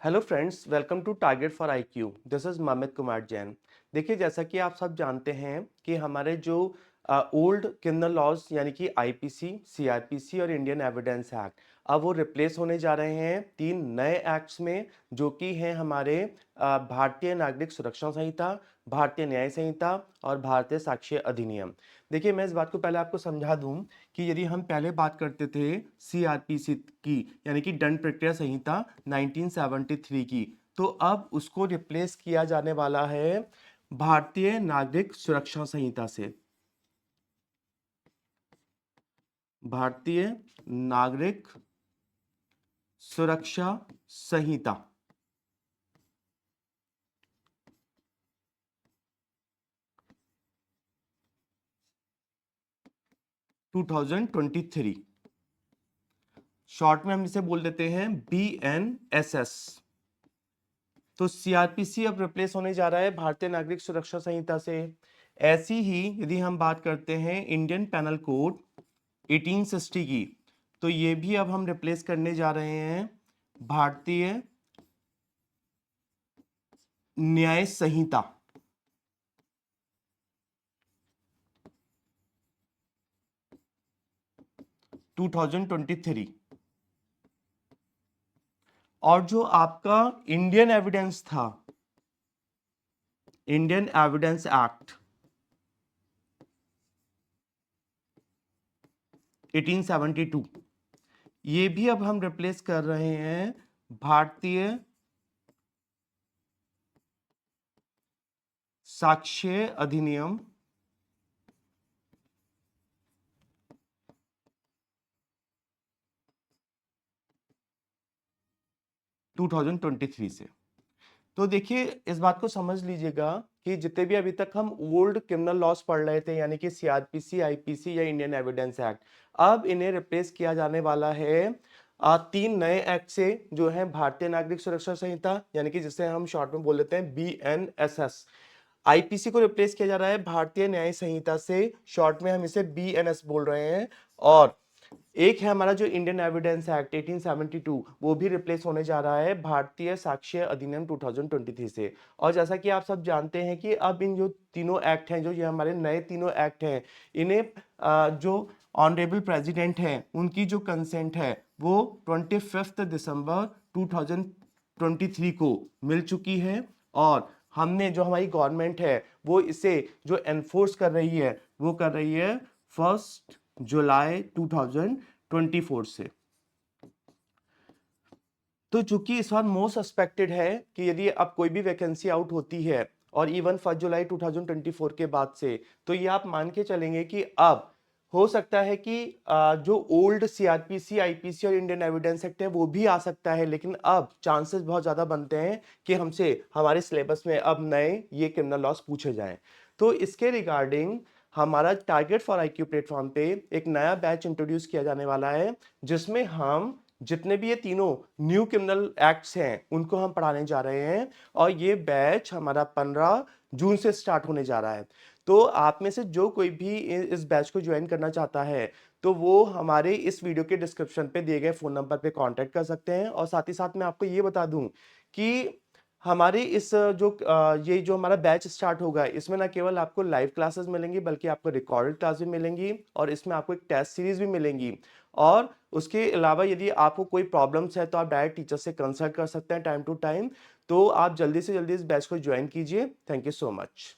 Hello friends, welcome to target for IQ. This is Mamit Kumar Jain. देखिए, जैसा कि आप सब जानते हैं कि हमारे जो ओल्ड क्रिमिनल लॉज यानी कि आईपीसी, सीआरपीसी और इंडियन एविडेंस एक्ट अब वो रिप्लेस होने जा रहे हैं तीन नए एक्ट्स में, जो कि हैं हमारे भारतीय नागरिक सुरक्षा संहिता, भारतीय न्याय संहिता और भारतीय साक्ष्य अधिनियम। देखिए, मैं इस बात को पहले आपको समझा दूं कि यदि हम पहले बात करते थे सीआरपीसी की यानी कि दंड प्रक्रिया संहिता 1973 की, तो अब उसको रिप्लेस किया जाने वाला है भारतीय नागरिक सुरक्षा संहिता से। भारतीय नागरिक सुरक्षा संहिता 2023, शॉर्ट में हम इसे बोल देते हैं BNSS। तो सीआरपीसी अब रिप्लेस होने जा रहा है भारतीय नागरिक सुरक्षा संहिता से। ऐसी ही यदि हम बात करते हैं इंडियन पैनल कोड 1860 की, तो ये भी अब हम रिप्लेस करने जा रहे हैं भारतीय न्याय संहिता 2023। और जो आपका इंडियन एविडेंस था, इंडियन एविडेंस एक्ट 1872, ये भी अब हम रिप्लेस कर रहे हैं भारतीय साक्ष्य अधिनियम 2023 से। तो देखिए, इस बात को समझ लीजिएगा कि जितने भी अभी तक हम ओल्ड क्रिमिनल लॉस पढ़ रहे थे यानी कि सीआरपीसी, आईपीसी या इंडियन एविडेंस एक्ट, अब इन्हें रिप्लेस किया जाने वाला है तीन नए एक्ट से, जो है भारतीय नागरिक सुरक्षा संहिता यानी कि जिसे हम शॉर्ट में बोल देते हैं BNSS। आईपीसी को रिप्लेस किया जा रहा है भारतीय न्याय संहिता से, शॉर्ट में हम इसे BNS बोल रहे हैं। और एक है हमारा जो इंडियन एविडेंस एक्ट 1872, वो भी रिप्लेस होने जा रहा है भारतीय साक्ष्य अधिनियम 2023 से। और जैसा कि आप सब जानते हैं कि अब इन जो तीनों एक्ट हैं, जो ये हमारे नए तीनों एक्ट हैं, इन्हें जो ऑनरेबल प्रेसिडेंट हैं उनकी जो कंसेंट है वो 25 दिसंबर 2023 को मिल चुकी है। और हमने जो हमारी गवर्नमेंट है वो इसे जो एनफोर्स कर रही है वो कर रही है 1 जुलाई 2024 से। तो चूंकि इस बार मोस्ट सस्पेक्टेड है कि यदि अब कोई भी वैकेंसी आउट होती है और इवन 1 जुलाई 2024 के बाद से, तो ये आप मान के चलेंगे कि अब हो सकता है कि जो ओल्ड सीआरपीसी, आईपीसी और इंडियन एविडेंस एक्ट है वो भी आ सकता है, लेकिन अब चांसेस बहुत ज्यादा बनते हैं कि हमसे हमारे सिलेबस में अब नए ये क्रिमिनल लॉस पूछे जाएं। तो इसके रिगार्डिंग हमारा टारगेट फॉर आईक्यू प्लेटफॉर्म पे एक नया बैच इंट्रोड्यूस किया जाने वाला है, जिसमें हम जितने भी ये तीनों न्यू क्रिमिनल एक्ट्स हैं उनको हम पढ़ाने जा रहे हैं। और ये बैच हमारा 15 जून से स्टार्ट होने जा रहा है। तो आप में से जो कोई भी इस बैच को ज्वाइन करना चाहता है, तो वो हमारे इस वीडियो के डिस्क्रिप्शन पे दिए गए फोन नंबर पे कांटेक्ट कर सकते हैं। और साथ ही साथ मैं आपको ये बता दूं कि हमारी इस ये जो हमारा बैच स्टार्ट होगा, इसमें ना केवल आपको लाइव क्लासेस मिलेंगी बल्कि आपको रिकॉर्डेड क्लास भी मिलेंगी और इसमें आपको एक टेस्ट सीरीज भी मिलेंगी। और उसके अलावा यदि आपको कोई प्रॉब्लम्स है तो आप डायरेक्ट टीचर से कंसल्ट कर सकते हैं टाइम टू टाइम। तो आप जल्दी से जल्दी इस बैच को ज्वाइन कीजिए। Thank you so much.